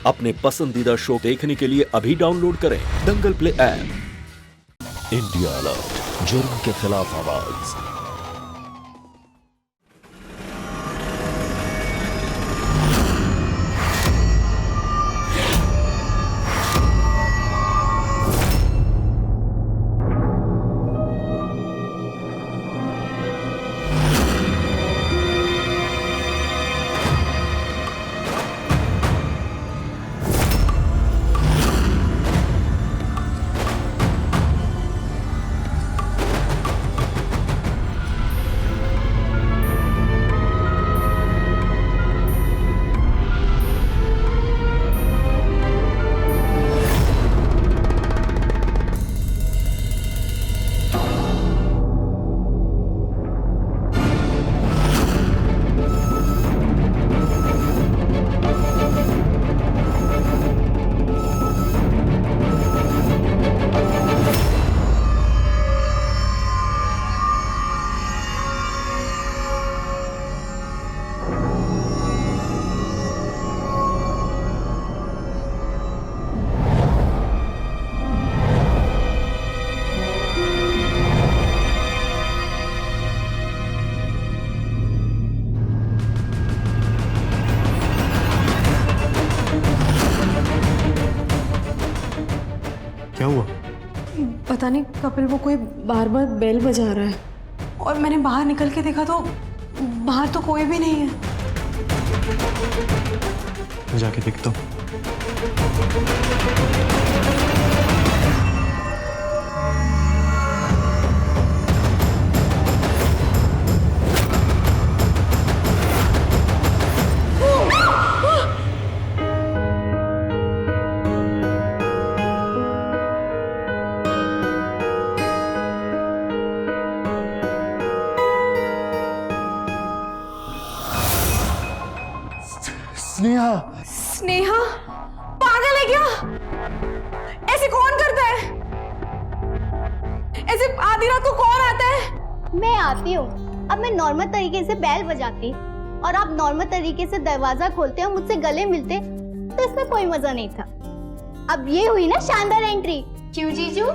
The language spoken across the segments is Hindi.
अपने पसंदीदा शो देखने के लिए अभी डाउनलोड करें दंगल प्ले ऐप। इंडिया अलर्ट, जुर्म के खिलाफ आवाज। क्या हुआ? पता नहीं कपिल, वो कोई बार बार बेल बजा रहा है और मैंने बाहर निकल के देखा तो बाहर तो कोई भी नहीं है। मैं जाके देखता हूँ। स्नेहा! स्नेहा पागल है क्या? ऐसे कौन करता है? ऐसे आधी रात को कौन आता है? मैं आती हूँ। अब मैं नॉर्मल तरीके से बेल बजाती और आप नॉर्मल तरीके से दरवाजा खोलते और मुझसे गले मिलते तो इसमें कोई मजा नहीं था। अब ये हुई ना शानदार एंट्री। क्यों जीजू?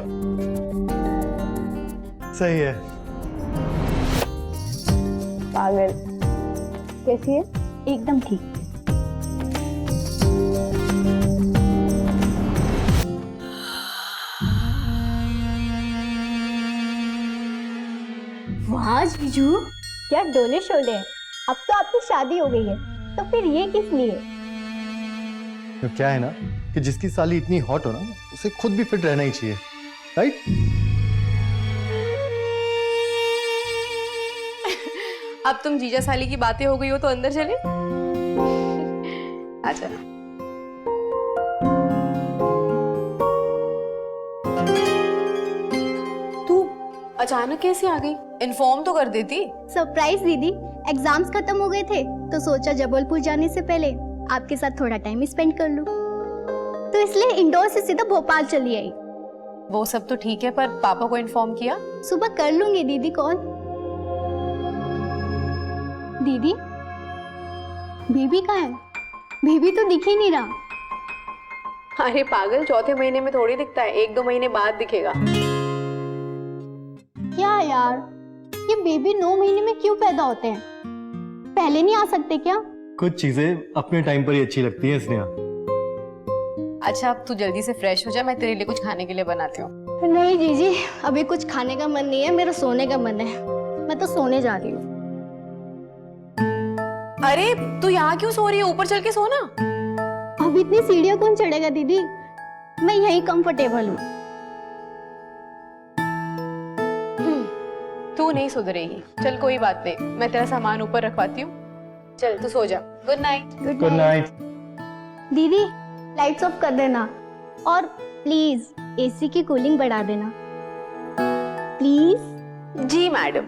सही है। पागल। कैसी है? एकदम ठीक। वाह जीजू, क्या डोले शोले हैं। अब तो आपकी शादी हो गई है, तो फिर ये किस लिए? तो क्या है ना कि जिसकी साली इतनी हॉट हो ना, उसे खुद भी फिट रहना ही चाहिए, राइट? अब तुम जीजा साली की बातें हो गई हो तो अंदर चले। अच्छा, तू अचानक कैसे आ गई? इन्फॉर्म तो कर देती। सरप्राइज दीदी, एग्जाम्स खत्म हो गए थे तो सोचा जबलपुर जाने से पहले आपके साथ थोड़ा टाइम स्पेंड कर लूं, तो इसलिए इंदौर से सीधा भोपाल चली आई। वो सब तो ठीक है, पर पापा को इन्फॉर्म किया? सुबह कर लूंगी दीदी कॉल। दीदी, बेबी कहाँ है? बेबी तो दिख ही नहीं रहा। अरे पागल, चौथे महीने में थोड़ी दिखता है, 1-2 महीने बाद दिखेगा। क्या यार, ये बेबी 9 महीने में क्यों पैदा होते हैं? पहले नहीं आ सकते क्या? कुछ चीजें अपने टाइम पर ही अच्छी लगती हैं स्नेहा। अच्छा, अब तू जल्दी से फ्रेश हो जा, मैं तेरे लिए कुछ खाने के लिए बनाती हूँ। नहीं जीजी, अभी कुछ खाने का मन नहीं है, मेरा सोने का मन है। मैं तो सोने जा रही हूँ। अरे तू यहाँ क्यों सो रही है? ऊपर चल के सो ना। अब इतनी सीढ़ियाँ कौन चढ़ेगा दीदी? मैं यहीं कंफर्टेबल हूँ। तू नहीं सुधरेगी। चल कोई बात नहीं, मैं तेरा सामान ऊपर रखवाती हूँ। चल तू सो जा। Good night. Good night. दीदी, लाइट्स ऑफ कर देना और प्लीज एसी की कूलिंग बढ़ा देना, प्लीज। जी मैडम।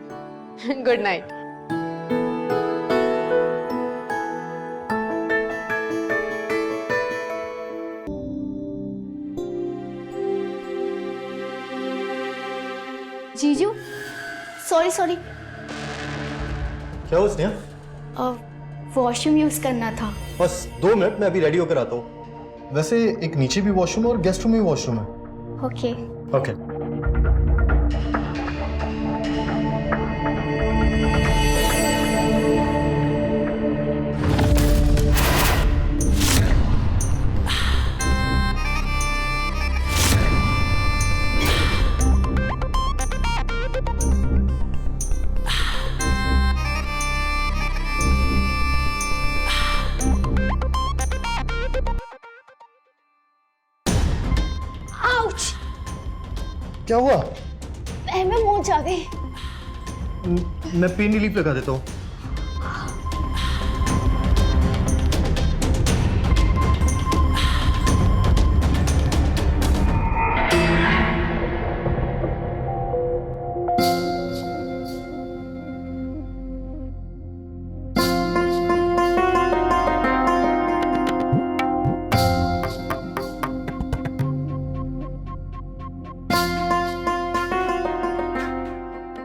Good night. जीजू, सॉरी। क्या हुआ स्नेहा? वॉशरूम यूज करना था। बस 2 मिनट, मैं अभी रेडी होकर आता हूँ। वैसे एक नीचे भी वॉशरूम है और गेस्ट रूम में भी वॉशरूम है। ओके। ओके। आउच! क्या हुआ? पैर में मोच आ गई। मैं पेन रिलीफ लगा देता हूँ।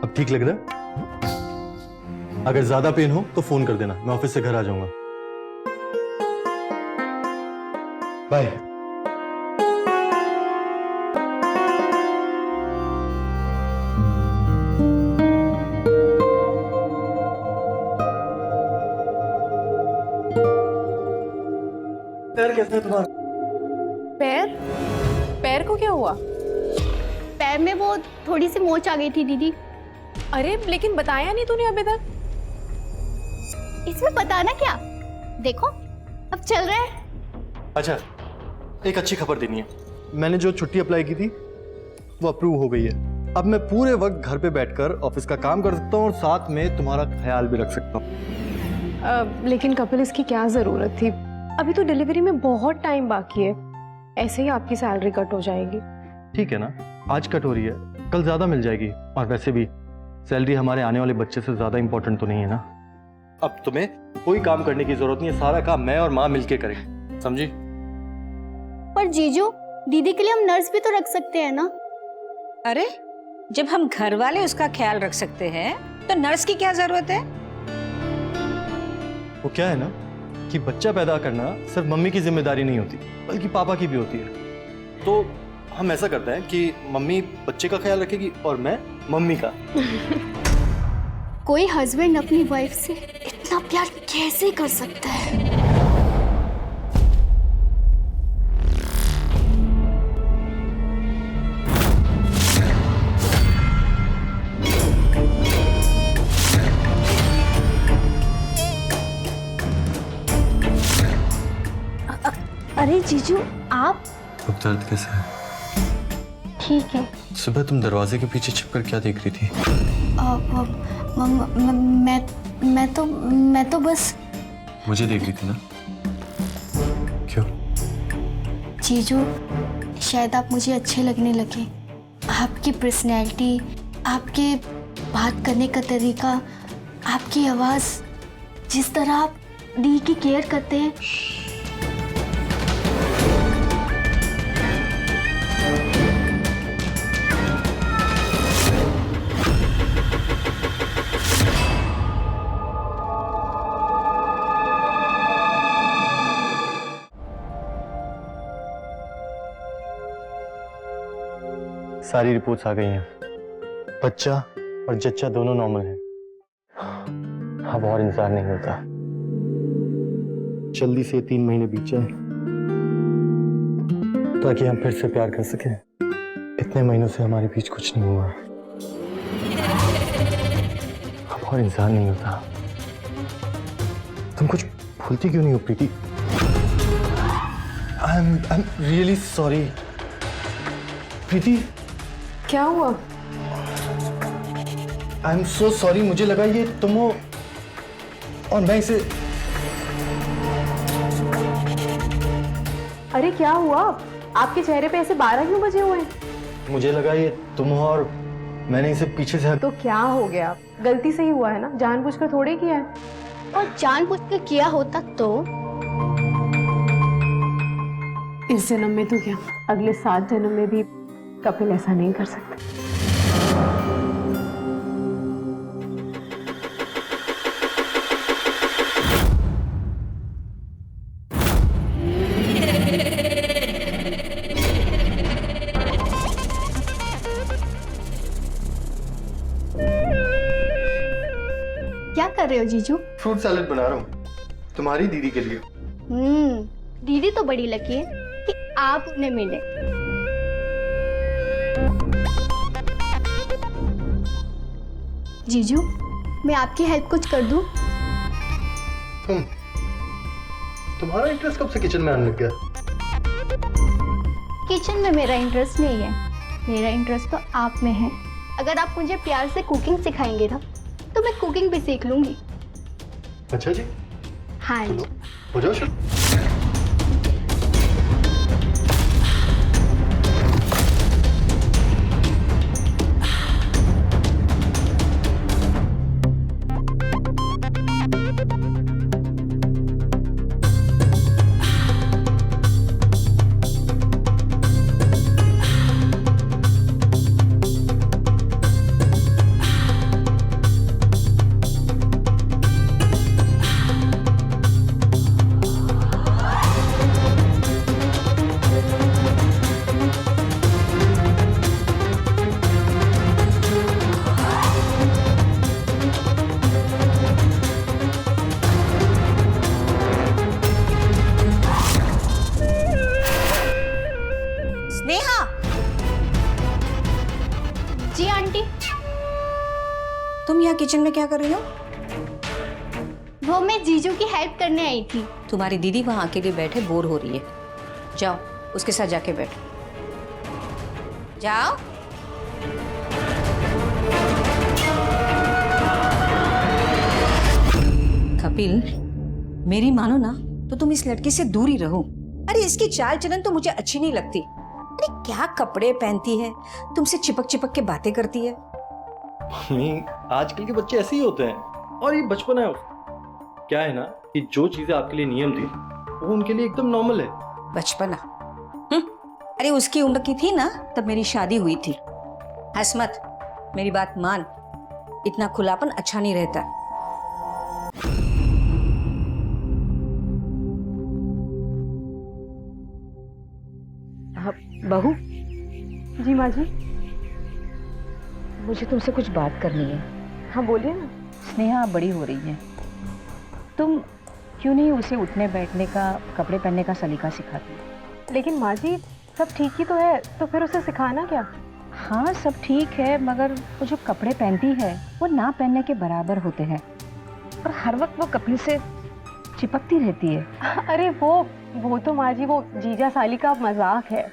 अब ठीक लग रहा है? अगर ज्यादा पेन हो तो फोन कर देना, मैं ऑफिस से घर आ जाऊंगा। बाय। पैर कैसा है तुम्हारा? पैर? पैर को क्या हुआ? पैर में वो थोड़ी सी मोच आ गई थी दीदी। अरे लेकिन बताया नहीं तूने अभी तक। इसमें बताना क्या, देखो अब चल रहे हैं। अच्छा, एक अच्छी खबर देनी है। मैंने जो छुट्टी अप्लाई की थी वो अप्रूव हो गई है। अब मैं पूरे वक्त घर पे बैठकर ऑफिस का काम कर सकता हूँ और साथ में तुम्हारा ख्याल भी रख सकता हूँ। लेकिन कपिल इसकी क्या जरूरत थी? अभी तो डिलीवरी में बहुत टाइम बाकी है, ऐसे ही आपकी सैलरी कट हो जाएगी। ठीक है ना, आज कट हो रही है, कल ज्यादा मिल जाएगी। और वैसे भी सैलरी हमारे आने वाले बच्चे से ज्यादा इंपॉर्टेंट तो नहीं है ना। अब तुम्हें कोई काम करने की जरूरत नहीं है, सारा काम मैं और माँ मिलके करेंगे, समझी? पर जीजू, दीदी के लिए हम नर्स भी तो रख सकते हैं ना। अरे जब हम घर वाले उसका ख्याल रख सकते हैं तो नर्स की क्या जरूरत है? वो क्या है ना कि बच्चा पैदा करना सिर्फ मम्मी की जिम्मेदारी नहीं होती, बल्कि पापा की भी होती है। तो हम ऐसा करते हैं कि मम्मी बच्चे का ख्याल रखेगी और मैं मम्मी का। कोई हस्बैंड अपनी वाइफ से इतना प्यार कैसे कर सकता है? अरे जीजू, आप? अब दर्द कैसा है? ठीक है। सुबह तुम दरवाजे के पीछे छिपकर क्या देख रही थी? मैं तो बस। मुझे देख रही थी ना? क्यों? जीजू, शायद आप मुझे अच्छे लगने लगे। आपकी पर्सनैलिटी, आपके बात करने का तरीका, आपकी आवाज़, जिस तरह आप दी की केयर करते हैं। सारी रिपोर्ट्स आ गई हैं। बच्चा और जच्चा दोनों नॉर्मल हैं। अब और इंतजार नहीं होता, जल्दी से 3 महीने बीत जाए ताकि हम फिर से प्यार कर सकें। इतने महीनों से हमारे बीच कुछ नहीं हुआ, अब और इंतजार नहीं होता। तुम कुछ भूलती क्यों नहीं हो प्रीति? आई एम रियली सॉरी प्रीति। क्या हुआ? आई एम सो सॉरी, मुझे लगा ये तुम हो और मैं इसे। अरे क्या हुआ? आपके चेहरे पे ऐसे 12 क्यों बजे हुए हैं? मुझे लगा ये तुम हो और मैंने इसे पीछे से। तो क्या हो गया? गलती से ही हुआ है ना, जानबूझकर थोड़े किया है। और जानबूझ के किया होता तो? इस जन्म में तो क्या, अगले 7 जन्म में भी कपिल ऐसा नहीं कर सकता। रहे हो जीजू? फ्रूट सैलेड बना रहा हूँ तुम्हारी दीदी के लिए। दीदी तो बड़ी लकी है कि आप उन्हें मिले। जीजू, मैं आपकी हेल्प कुछ कर दूं? तुम्हारा इंटरेस्ट कब से किचन में आने लग गया? किचन में मेरा इंटरेस्ट नहीं है, मेरा इंटरेस्ट तो आप में है। अगर आप मुझे प्यार से कुकिंग सिखाएंगे ना तो मैं कुकिंग भी सीख लूंगी। अच्छा जी, हाँ जी। हो जाओ शुरू। स्नेहा, जी आंटी। तुम यहाँ किचन में क्या कर रही हो? वो मैं जीजू की हेल्प करने आई थी। तुम्हारी दीदी वहां अकेले बैठे बोर हो रही है। जाओ उसके साथ जाके बैठो। जाओ। कपिल, मेरी मानो ना तो तुम इस लड़की से दूर ही रहो। अरे इसकी चाल चलन तो मुझे अच्छी नहीं लगती। अरे क्या कपड़े पहनती है, तुमसे चिपक चिपक के बातें करती है। मम्मी, आजकल के बच्चे ऐसे ही होते हैं और ये बचपन है उसका। क्या है ना कि जो चीजें आपके लिए नियम थी वो उनके लिए एकदम नॉर्मल है। बचपना? अरे उसकी उम्र की थी ना तब मेरी शादी हुई थी। हंस मत, मेरी बात मान। इतना खुलापन अच्छा नहीं रहता। बहू, जी माँ जी। मुझे तुमसे कुछ बात करनी है। हाँ बोलिए ना। स्नेहा बड़ी हो रही है, तुम क्यों नहीं उसे उठने बैठने का, कपड़े पहनने का सलीका सिखाती? लेकिन माँ जी सब ठीक ही तो है, तो फिर उसे सिखाना क्या? हाँ सब ठीक है, मगर वो जो कपड़े पहनती है वो ना पहनने के बराबर होते हैं और हर वक्त वो कपिल से चिपकती रहती है। अरे वो तो माँ जी वो जीजा साली का मजाक है।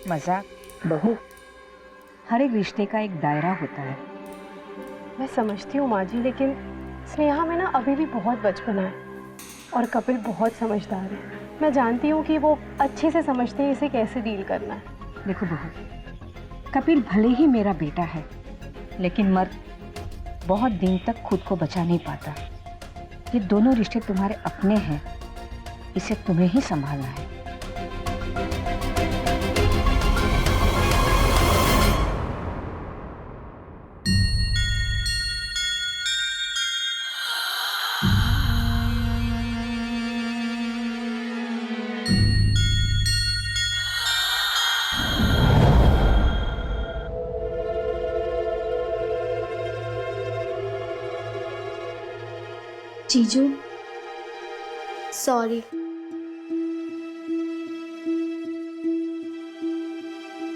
मजाक? बहू, हर एक रिश्ते का एक दायरा होता है। मैं समझती हूँ माँ जी, लेकिन स्नेहा में ना अभी भी बहुत बचपना है और कपिल बहुत समझदार है। मैं जानती हूँ कि वो अच्छे से समझते हैं इसे कैसे डील करना है। देखो बहू, कपिल भले ही मेरा बेटा है, लेकिन मर्द बहुत दिन तक खुद को बचा नहीं पाता। ये दोनों रिश्ते तुम्हारे अपने हैं, इसे तुम्हें ही संभालना है। जीजू सॉरी,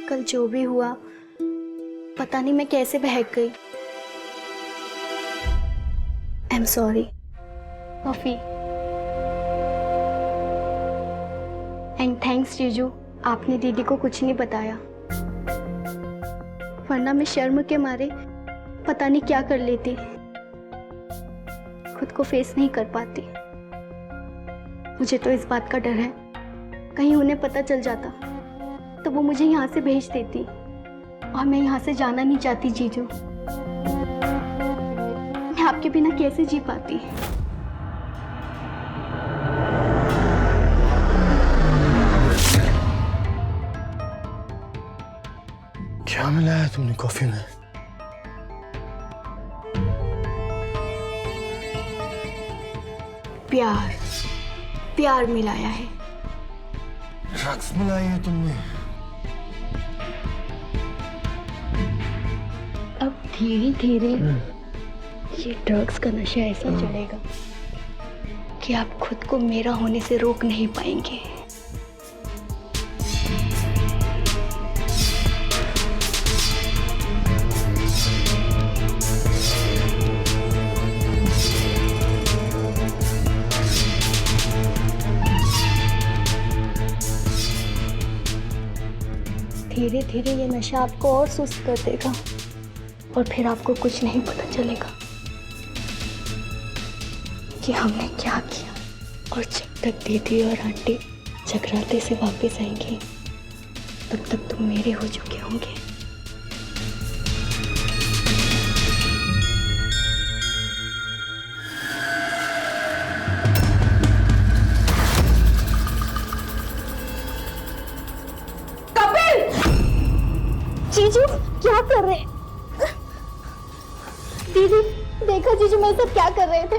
कल जो भी हुआ पता नहीं मैं कैसे बहक गई। I am sorry. Coffee. And thanks जीजू, आपने दीदी को कुछ नहीं बताया, वरना मैं शर्म के मारे पता नहीं क्या कर लेती, खुद को फेस नहीं कर पाती। मुझे तो इस बात का डर है कहीं उन्हें पता चल जाता तो वो मुझे यहाँ से भेज देती और मैं यहाँ से जाना नहीं चाहती जीजू। मैं आपके बिना कैसे जी पाती। क्या मिलाया तुमने कॉफी में? प्यार, प्यार मिलाया है। ड्रग्स मिलाई है तुमने? अब धीरे धीरे ये ड्रग्स का नशा ऐसा चढ़ेगा कि आप खुद को मेरा होने से रोक नहीं पाएंगे। धीरे धीरे ये नशा आपको और सुस्त कर देगा और फिर आपको कुछ नहीं पता चलेगा कि हमने क्या किया। और जब तक दीदी और आंटी जगराते से वापस आएंगे तब तक तुम मेरे हो चुके होंगे। जीजू क्या कर रहे हैं? दीदी देखो जीजू मेरे साथ क्या कर रहे थे।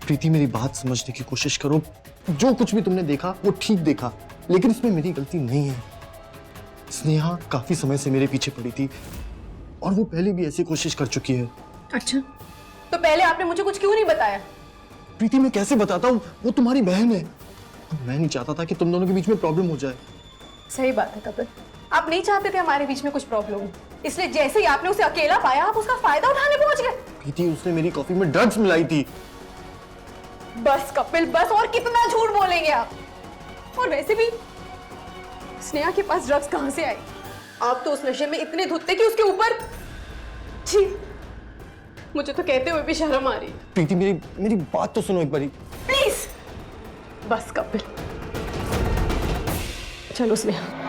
प्रीति मेरी बात समझने की कोशिश करो। जो कुछ भी तुमने देखा वो ठीक देखा, लेकिन इसमें मेरी गलती नहीं है। स्नेहा काफी समय से मेरे पीछे पड़ी थी और वो पहले भी ऐसी कोशिश कर चुकी है। अच्छा, तो पहले आपने मुझे कुछ क्यों नहीं बताया? प्रीति मैं कैसे बताता हूँ, वो तुम्हारी बहन है। मैं नहीं चाहता था कि तुम दोनों के बीच में प्रॉब्लम हो जाए। सही बात है कपिल, आप नहीं चाहते थे हमारे बीच में कुछ प्रॉब्लम हो, इसलिए जैसे ही आपने उसे अकेला पाया आप उसका फायदा उठाने पहुंच गए। प्रीति उसने मेरी कॉफी में ड्रग्स मिलाई थी। बस कपिल बस, और कितना झूठ बोलेंगे आप। और वैसे भी स्नेहा के पास ड्रग्स कहां से आई? आप तो उस नशे में इतने धुत थे कि उसके ऊपर। जी, मुझे तो कहते हुए भी शर्म आ रही है। प्रीति मेरी बात तो सुनो एक बारी। प्लीज बस कपिल, चलो स्नेहा।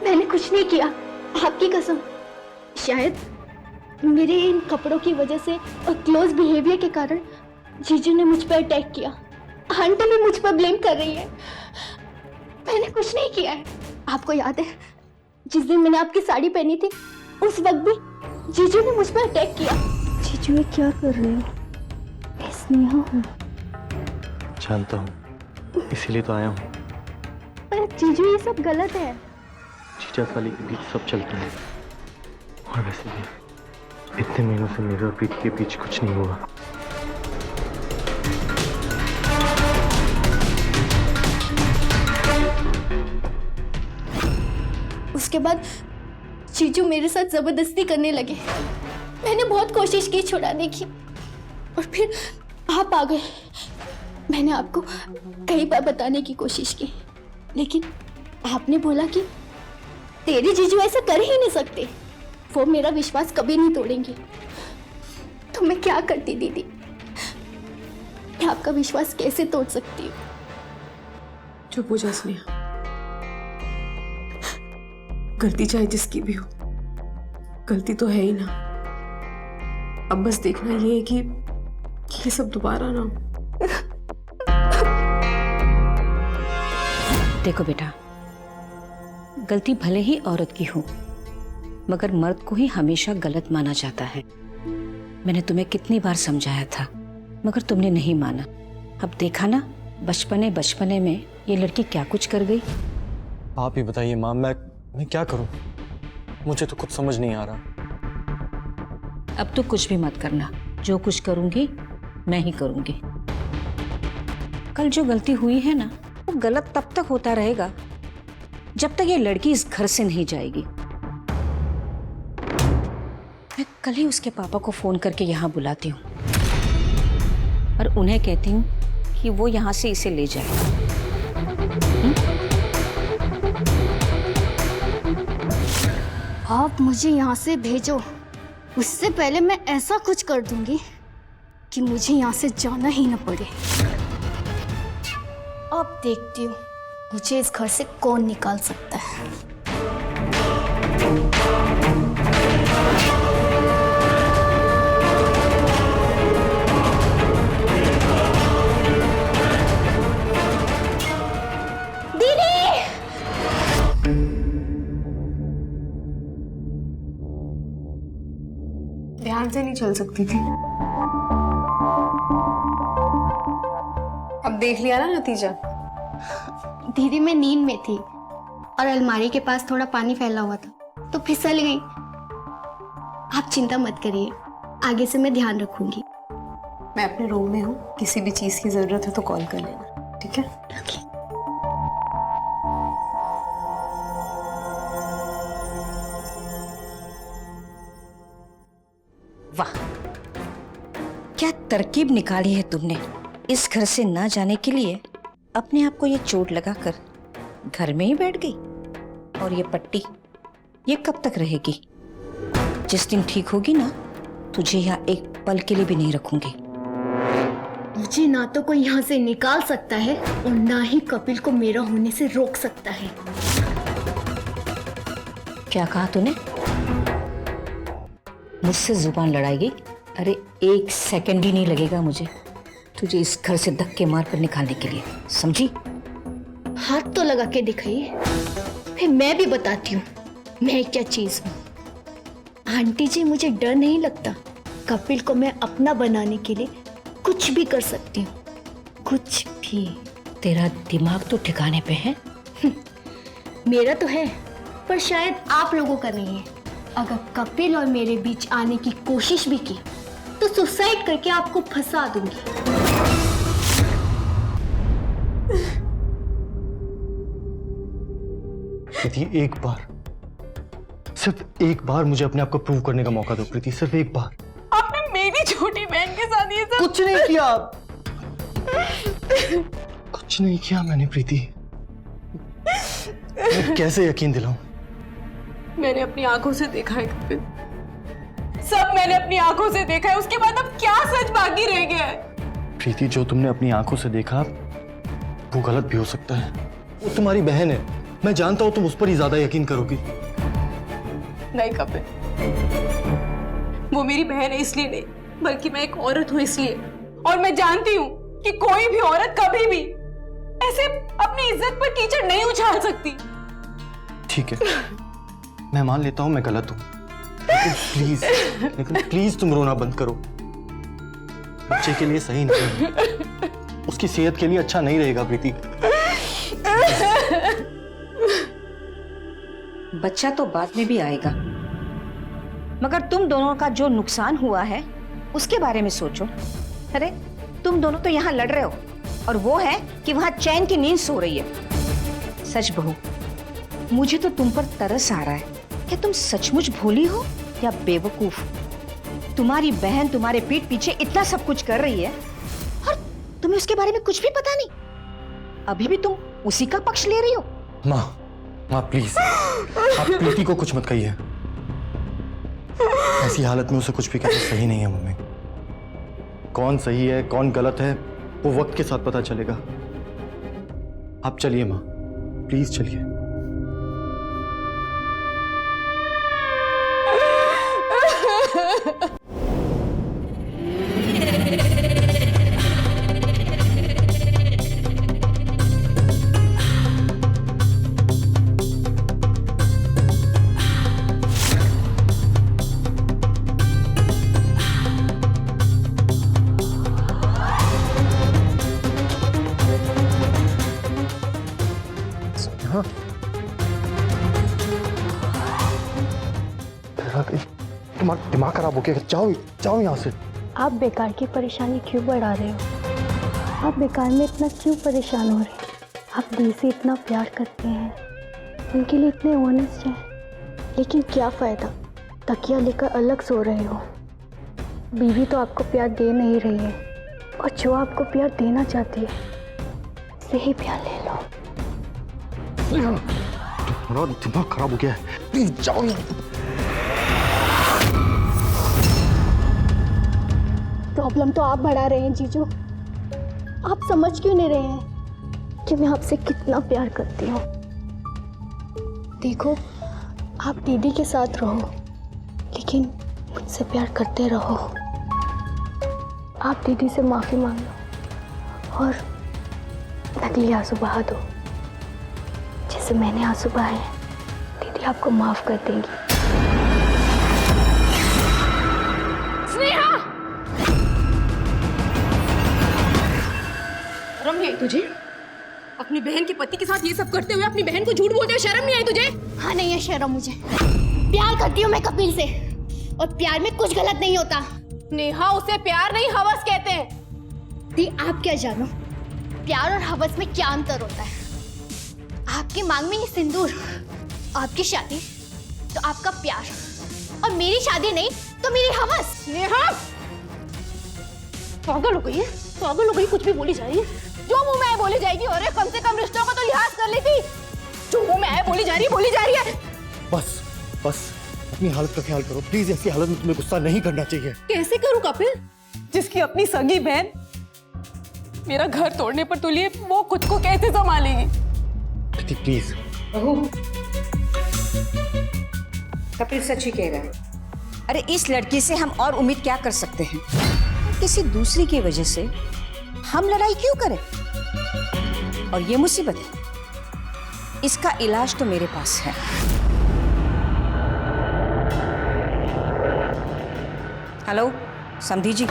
मैंने कुछ नहीं किया, आपकी कसम। शायद मेरे इन कपड़ों की वजह से और क्लोज बिहेवियर के कारण जीजू ने मुझ पर अटैक किया। आंटी भी मुझ पर ब्लेम कर रही है। मैंने कुछ नहीं किया है। आपको याद है जिस दिन मैंने आपकी साड़ी पहनी थी, उस वक्त भी जीजू ने मुझ पर अटैक किया। जीजू ये क्या कर रहे हो? मैं स्नेहा हूँ। जानता हूँ, इसीलिए तो आया हूँ। पर जीजू ये सब गलत है। जीजा साली के बीच सब चलते हैं, और वैसे भी इतने महीनों से मेरे और प्रीति के बीच कुछ नहीं हुआ। उसके बाद जीजू मेरे साथ जबरदस्ती करने लगे। मैंने बहुत कोशिश की छुड़ाने की और फिर आप आ गए। मैंने आपको कई बार बताने की कोशिश की, लेकिन आपने बोला कि तेरे जीजू ऐसा कर ही नहीं सकते, वो मेरा विश्वास कभी नहीं तोड़ेंगे। तो मैं क्या करती दीदी? मैं आपका विश्वास कैसे तोड़ सकती हूँ? चुप हो जा स्नेहा, गलती चाहे जिसकी भी हो, गलती तो है ही ना। अब बस देखना ये है कि ये सब दोबारा ना हो। देखो बेटा, गलती भले ही औरत की हो, मगर मर्द को ही हमेशा गलत माना जाता है। मैंने तुम्हें कितनी बार समझाया था, मगर तुमने नहीं माना। अब देखा ना, बचपने में ये लड़की क्या कुछ कर गई। आप ही बताइए माँ, मैं क्या करूं? मुझे तो कुछ समझ नहीं आ रहा। अब तो कुछ भी मत करना, जो कुछ करूंगी मैं ही करूंगी। कल जो गलती हुई है ना, वो गलत तब तक होता रहेगा जब तक ये लड़की इस घर से नहीं जाएगी। मैं कल ही उसके पापा को फोन करके यहाँ बुलाती हूँ और उन्हें कहती हूँ कि वो यहाँ से इसे ले जाए। आप मुझे यहाँ से भेजो, उससे पहले मैं ऐसा कुछ कर दूंगी कि मुझे यहाँ से जाना ही न पड़े। अब देखती हूँ मुझे इस घर से कौन निकाल सकता है। ध्यान से नहीं चल सकती थी। अब देख लिया ना नतीजा। दीदी मैं नींद में थी और अलमारी के पास थोड़ा पानी फैला हुआ था तो फिसल गई। आप चिंता मत करिए, आगे से मैं ध्यान रखूंगी। मैं अपने रूम में हूँ, किसी भी चीज की जरूरत है तो कॉल कर लेना, ठीक है? वाह, क्या तरकीब निकाली है तुमने। इस घर से ना जाने के लिए अपने आप को ये चोट लगाकर घर में ही बैठ गई। और ये पट्टी ये कब तक रहेगी? जिस दिन ठीक होगी ना, तुझे यहाँ एक पल के लिए भी नहीं रखूंगी। मुझे ना तो कोई यहाँ से निकाल सकता है और ना ही कपिल को मेरा होने से रोक सकता है। क्या कहा तूने? मुझसे जुबान लड़ाएगी? अरे 1 सेकंड भी नहीं लगेगा मुझे तुझे इस घर से धक्के मार कर निकालने के लिए, समझी? हाथ तो लगा के दिखाइए, फिर मैं भी बताती हूँ मैं क्या चीज हूँ। आंटी जी, मुझे डर नहीं लगता। कपिल को मैं अपना बनाने के लिए कुछ भी कर सकती हूँ, कुछ भी। तेरा दिमाग तो ठिकाने पे है। मेरा तो है, पर शायद आप लोगों का नहीं है। अगर कपिल और मेरे बीच आने की कोशिश भी की तो सुसाइड करके आपको फंसा दूंगी। प्रीति, एक बार, सिर्फ एक बार मुझे अपने आप को प्रूव करने का मौका दो प्रीति, सिर्फ एक बार। आपने मेरी छोटी बहन के साथ ये सब कुछ नहीं किया, कुछ नहीं किया मैंने प्रीति। मैं कैसे यकीन दिलाऊं? मैंने अपनी आंखों से देखा है कपिल, सब मैंने अपनी आंखों से देखा है। उसके बाद अब क्या सच बाकी रह गया है? प्रीति, जो तुमने अपनी आंखों से देखा वो गलत भी हो सकता है। वो तुम्हारी बहन है, मैं जानता हूं तुम उस पर ही ज्यादा यकीन करोगी। नहीं कपिल, वो मेरी बहन है इसलिए नहीं, बल्कि मैं एक औरत हूं इसलिए। और मैं जानती हूं कि कोई भी औरत कभी भी ऐसे अपनी इज्जत पर कीचड़ नहीं उछाल सकती। ठीक है, मैं मान लेता हूं मैं गलत हूं, लेकिन प्लीज तुम रोना बंद करो। बच्चे के लिए सही नहीं है, उसकी सेहत के लिए अच्छा नहीं रहेगा प्रीति। बच्चा तो बाद में भी आएगा, मगर तुम दोनों का जो नुकसान हुआ है उसके बारे में सोचो। अरे तुम दोनों तो यहाँ लड़ रहे हो और वो है कि वहां चैन की नींद सो रही है। सच बहू, मुझे तो तुम पर तरस आ रहा है। क्या तुम सचमुच भोली हो या बेवकूफ? तुम्हारी बहन तुम्हारे पीठ पीछे इतना सब कुछ कर रही है और तुम्हें उसके बारे में कुछ भी पता नहीं। अभी भी तुम उसी का पक्ष ले रही हो। माँ प्लीज, आप प्रीति को कुछ मत कहिए। ऐसी हालत में उसे कुछ भी कहना सही नहीं है मम्मी। कौन सही है कौन गलत है वो वक्त के साथ पता चलेगा। आप चलिए माँ, प्लीज चलिए। तुम्हारा दिमाग खराब हो गया, जाओ यहाँ से। आप बेकार की परेशानी क्यों बढ़ा रहे हो? आप बेकार में इतना क्यों परेशान हो रहे हैं? आप दिल से इतना प्यार करते हैं, उनके लिए इतने ऑनेस्ट हैं, लेकिन क्या फ़ायदा? तकिया लेकर अलग सो रहे हो। बीवी तो आपको प्यार दे नहीं रही है, और जो आपको प्यार देना चाहती है उसे ही प्यार ले लो। तुम्हारा दिमाग खराब हो गया है, प्लीज जाओ यहाँ। प्रॉब्लम तो आप बढ़ा रहे हैं जीजू। आप समझ क्यों नहीं रहे हैं कि मैं आपसे कितना प्यार करती हूँ? देखो, आप दीदी के साथ रहो, लेकिन मुझसे प्यार करते रहो। आप दीदी से माफ़ी मांग लो और नकली आंसू बहा दो। जैसे मैंने आंसू बहाए, दीदी आपको माफ़ कर देंगी। तुझे अपनी बहन के पति के साथ ये सब करते हुए अपनी बहन को झूठ बोलते हुए शर्म नहीं आई तुझे? हाँ नहीं है शर्म मुझे। प्यार करती हूँ मैं कपिल से, और प्यार में कुछ गलत नहीं होता। नेहा, उसे प्यार नहीं हवस कहते हैं। दी आप क्या जानो प्यार और हवस में क्या अंतर होता है? आपकी मांग में ये सिंदूर, आपकी शादी तो आपका प्यार, और मेरी शादी नहीं तो मेरी हवस। नेहा पागल हो गई है, पागल हो गई, कुछ भी बोली जा रही है। जो मुंह में आए बोली जाएगी। और कम से कम रिश्तों का तो लिहाज कर लेती। जो मुंह में आए बोली जा रही है। बस बस अपनी हालत का ख्याल करो प्लीज। ऐसी हालत में तुम्हें गुस्सा नहीं करना चाहिए। कैसे करूं कपिल, जिसकी अपनी सगी बहन मेरा घर तोड़ने पर तुली है, वो खुद को कैसे संभालेगी? प्रीति प्लीज। कपिल सच ही कह रहा है। अरे इस लड़की से हम और उम्मीद क्या कर सकते हैं? किसी दूसरी की वजह से हम लड़ाई क्यों करें? और ये मुसीबत है, इसका इलाज तो मेरे पास है। हेलो समधी जी,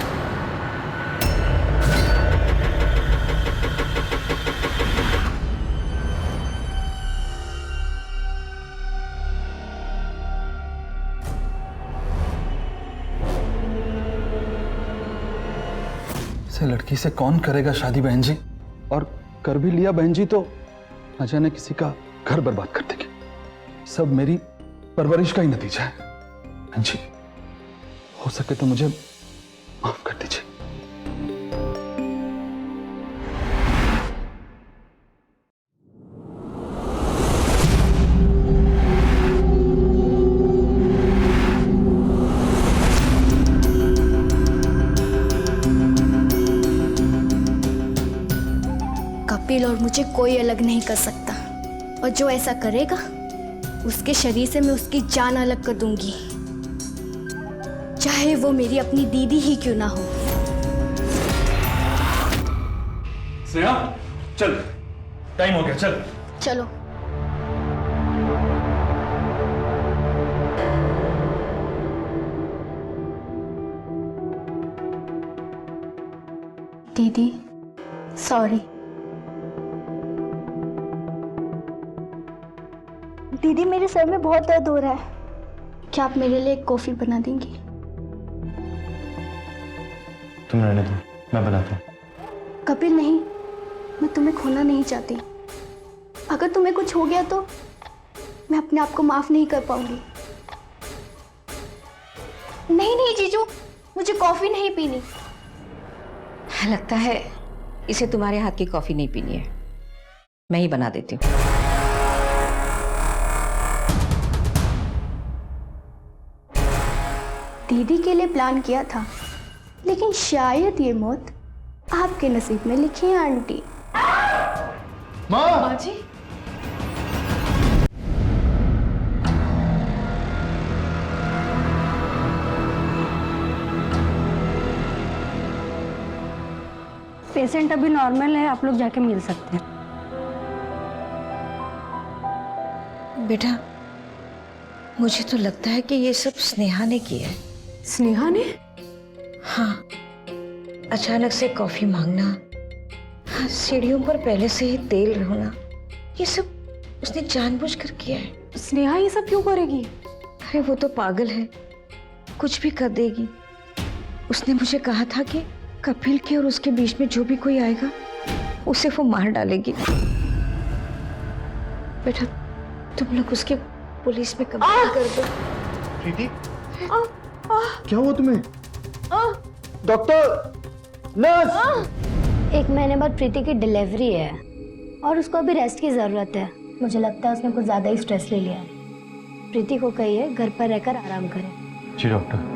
से लड़की से कौन करेगा शादी बहन जी? और कर भी लिया बहन जी तो न जाने किसी का घर बर्बाद कर देगी। सब मेरी परवरिश का ही नतीजा है। बहन जी हो सके तो मुझे माफ कर दीजिए। कपिल और मुझे कोई अलग नहीं कर सकता, और जो ऐसा करेगा उसके शरीर से मैं उसकी जान अलग कर दूंगी, चाहे वो मेरी अपनी दीदी ही क्यों ना हो। स्नेहा चल, टाइम हो गया, चल। चलो। दीदी सॉरी। दीदी मेरे सर में बहुत दर्द हो रहा है, क्या आप मेरे लिए एक कॉफी बना देंगी? तुम रहने दो, मैं बनाता हूँ। कपिल नहीं, मैं तुम्हें खोना नहीं चाहती। अगर तुम्हें कुछ हो गया तो मैं अपने आप को माफ नहीं कर पाऊंगी। नहीं नहीं जीजू, मुझे कॉफी नहीं पीनी। लगता है इसे तुम्हारे हाथ की कॉफी नहीं पीनी है, मैं ही बना देती हूँ। दीदी के लिए प्लान किया था, लेकिन शायद ये मौत आपके नसीब में लिखी है आंटी। माँ जी पेशेंट अभी नॉर्मल है, आप लोग जाके मिल सकते हैं। बेटा मुझे तो लगता है कि ये सब स्नेहा ने किया है। स्नेहा ने? हाँ, अचानक से कॉफी मांगना, हाँ, सीढ़ियों पर पहले से ही तेल होना, ये सब उसने जानबूझकर किया है। स्नेहा ये सब क्यों करेगी? अरे वो तो पागल है, कुछ भी कर देगी। उसने मुझे कहा था कि कपिल के और उसके बीच में जो भी कोई आएगा उसे वो मार डालेगी। बेटा तुम लोग उसके पुलिस में कंप्लेंट कर दो। प्रीति क्या हुआ तुम्हें? Doctor, nurse. 1 महीने बाद प्रीति की डिलीवरी है और उसको अभी रेस्ट की जरूरत है। मुझे लगता है उसने कुछ ज्यादा ही स्ट्रेस ले लिया है। प्रीति को कहिए घर पर रहकर आराम करे। जी डॉक्टर।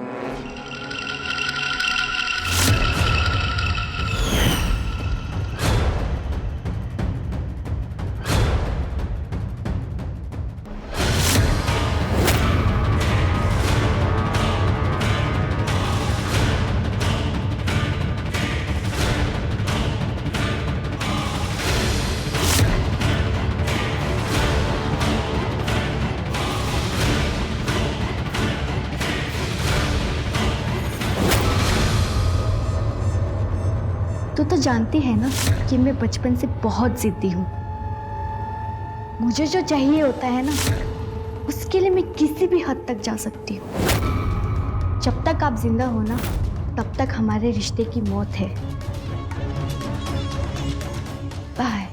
तो जानती है ना कि मैं बचपन से बहुत जिद्दी हूँ। मुझे जो चाहिए होता है ना, उसके लिए मैं किसी भी हद तक जा सकती हूँ। जब तक आप जिंदा हो ना, तब तक हमारे रिश्ते की मौत है। बाय।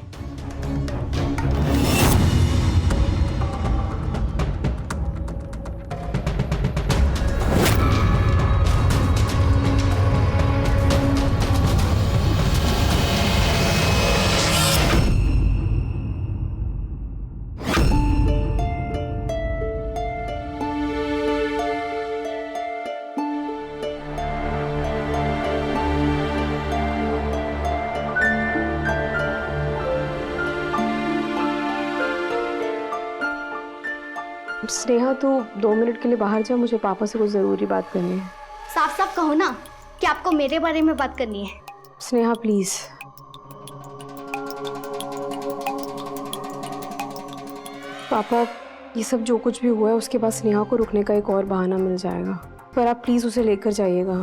स्नेहा, तू 2 मिनट के लिए बाहर जा, मुझे पापा से कुछ ज़रूरी बात करनी है। साफ साफ कहो ना कि आपको मेरे बारे में बात करनी है। स्नेहा प्लीज़। पापा, ये सब जो कुछ भी हुआ है उसके बाद स्नेहा को रुकने का एक और बहाना मिल जाएगा, पर आप प्लीज़ उसे लेकर जाइएगा।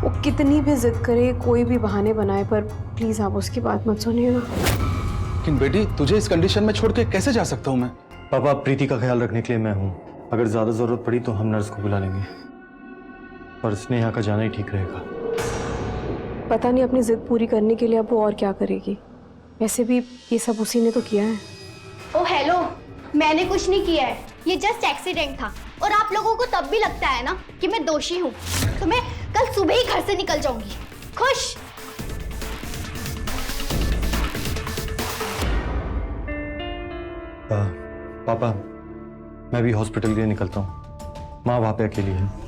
वो कितनी भी जिद करे, कोई भी बहाने बनाए, पर प्लीज़ आप उसकी बात मत सुनिएगा। लेकिन बेटी, तुझे इस कंडीशन में छोड़ के कैसे जा सकता हूँ मैं? पापा, प्रीति का ख्याल रखने के लिए मैं हूँ। अगर ज्यादा जरूरत पड़ी तो हम नर्स को बुला लेंगे, पर स्नेहा का जाना ही ठीक रहेगा। पता नहीं अपनी जिद पूरी करने के लिए अब वो और क्या करेगी। वैसे भी ये सब उसी ने तो किया है। ओ हेलो, मैंने कुछ नहीं किया है, ये जस्ट एक्सीडेंट था। और आप लोगों को तब भी लगता है ना कि मैं दोषी हूँ, तो मैं कल सुबह ही घर से निकल जाऊंगी। खुश? पापा, मैं भी हॉस्पिटल के लिए निकलता हूँ। माँ वहाँ पे अकेली है।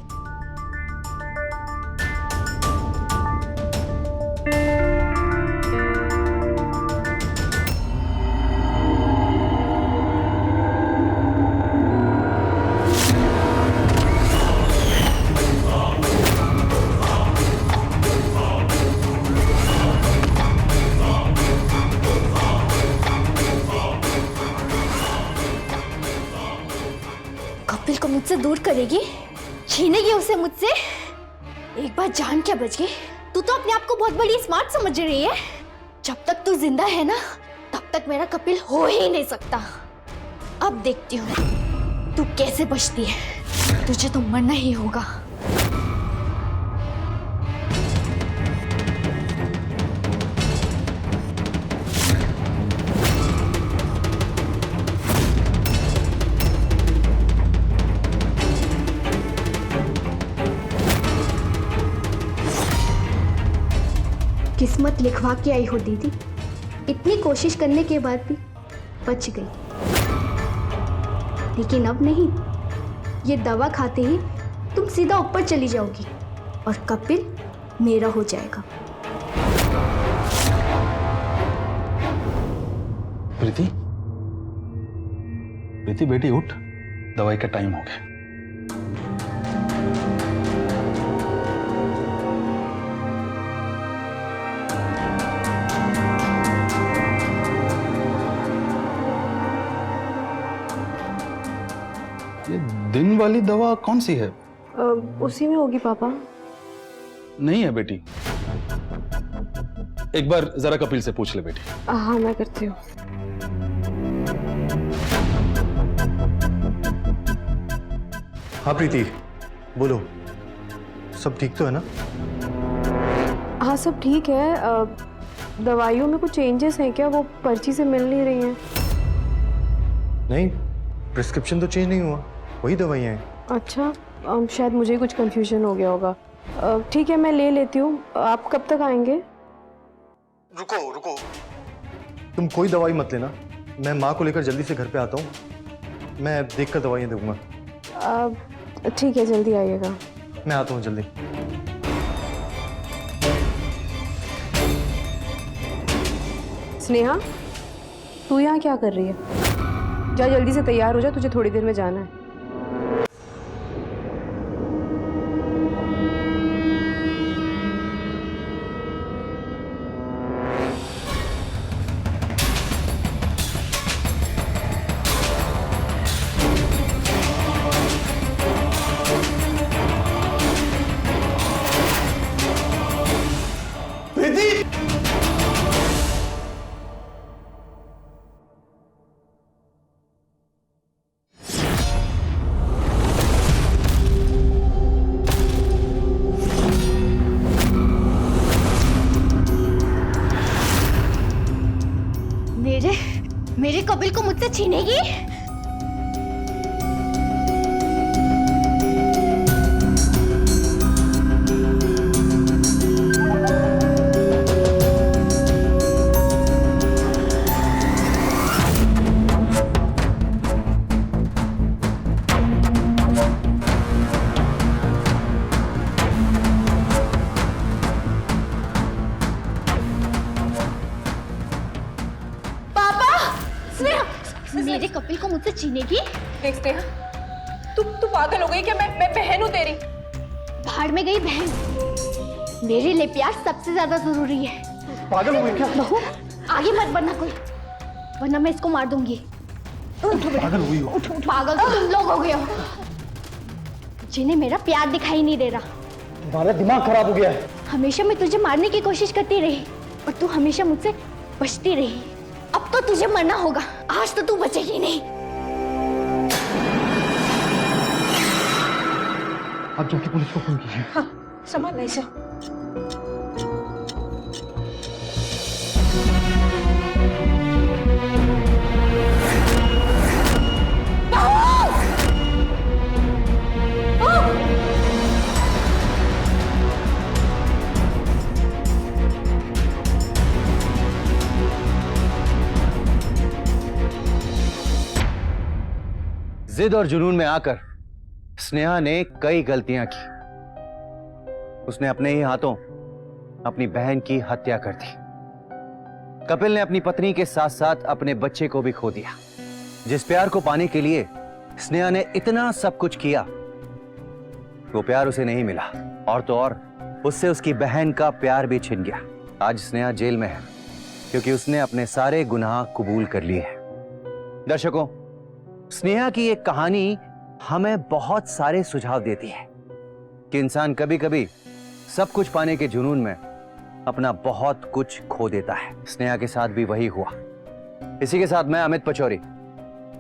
कपिल को मुझसे दूर करेगी, छीनेगी उसे मुझसे। एक बार जान क्या बच गई। तू तो अपने आप को बहुत बड़ी स्मार्ट समझ रही है। जब तक तू जिंदा है ना, तब तक मेरा कपिल हो ही नहीं सकता। अब देखती हूँ तू कैसे बचती है। तुझे तो मरना ही होगा। किस्मत लिखवा के आई हो दीदी। इतनी कोशिश करने के बाद भी बच गई। लेकिन अब नहीं, ये दवा खाते ही तुम सीधा ऊपर चली जाओगी और कपिल मेरा हो जाएगा। प्रीति, प्रीति बेटी उठ, दवाई का टाइम हो गया। ये दिन वाली दवा कौन सी है? उसी में होगी पापा। नहीं है बेटी, एक बार जरा कपिल से पूछ ले बेटी। हाँ, मैं करती हूँ। हाँ प्रीति, बोलो, सब ठीक तो है ना? हाँ, सब ठीक है। दवाइयों में कुछ चेंजेस हैं क्या? वो पर्ची से मिल नहीं रही हैं। नहीं, प्रिस्क्रिप्शन तो चेंज नहीं हुआ, वही दवाइयाँ हैं। अच्छा, शायद मुझे कुछ कंफ्यूजन हो गया होगा। ठीक है, मैं ले लेती हूँ। आप कब तक आएंगे? रुको रुको, तुम कोई दवाई मत लेना, मैं माँ को लेकर जल्दी से घर पे आता हूँ। मैं देखकर दवाइयाँ दूंगा। ठीक है, जल्दी आइएगा। मैं आता हूँ जल्दी। स्नेहा, तू यहाँ क्या कर रही है? जा जल्दी से तैयार हो जा, तुझे थोड़ी देर में जाना है। प्रीति! मेरे कपिल को मुझसे छीनेगी? मेरे कपिल को मुझसे छीनेगी? देखते हैं। तू पागल हो गई क्या? मैं बहन हूँ तेरी। भाड़ में गई बहन। मेरे लिए प्यार सबसे ज्यादा जरूरी है। पागल हो गई क्या? बहू आगे मत बढ़ना कोई, वरना मैं इसको मार दूंगी। पागल हुई हो? पागल तो तुम लोग हो गए हो, जिन्हें मेरा प्यार दिखाई नहीं दे रहा। तुम्हारा दिमाग खराब हो गया है। हमेशा मैं तुझे मारने की कोशिश करती रही और तू हमेशा मुझसे बचती रही। अब तो तुझे मरना होगा, आज तो तू बचेगी नहीं। अब जाके पुलिस को फोन कीजिए। हाँ, संभाल इसे। जिद और जुनून में आकर स्नेहा ने कई गलतियां की। उसने अपने ही हाथों अपनी बहन की हत्या कर दी। कपिल ने अपनी पत्नी के साथ साथ अपने बच्चे को भी खो दिया। जिस प्यार को पाने के लिए स्नेहा ने इतना सब कुछ किया, वो प्यार उसे नहीं मिला, और तो और उससे उसकी बहन का प्यार भी छिन गया। आज स्नेहा जेल में है क्योंकि उसने अपने सारे गुनाह कबूल कर लिए हैं। दर्शकों, स्नेहा की एक कहानी हमें बहुत सारे सुझाव देती है कि इंसान कभी कभी सब कुछ पाने के जुनून में अपना बहुत कुछ खो देता है। स्नेहा के साथ भी वही हुआ। इसी के साथ मैं अमित पचौरी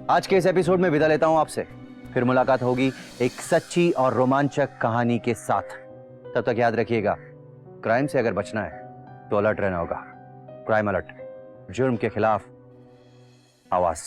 आज के इस एपिसोड में विदा लेता हूं आपसे। फिर मुलाकात होगी एक सच्ची और रोमांचक कहानी के साथ। तब तक याद रखिएगा, क्राइम से अगर बचना है तो अलर्ट रहना होगा। क्राइम अलर्ट, जुर्म के खिलाफ आवाज।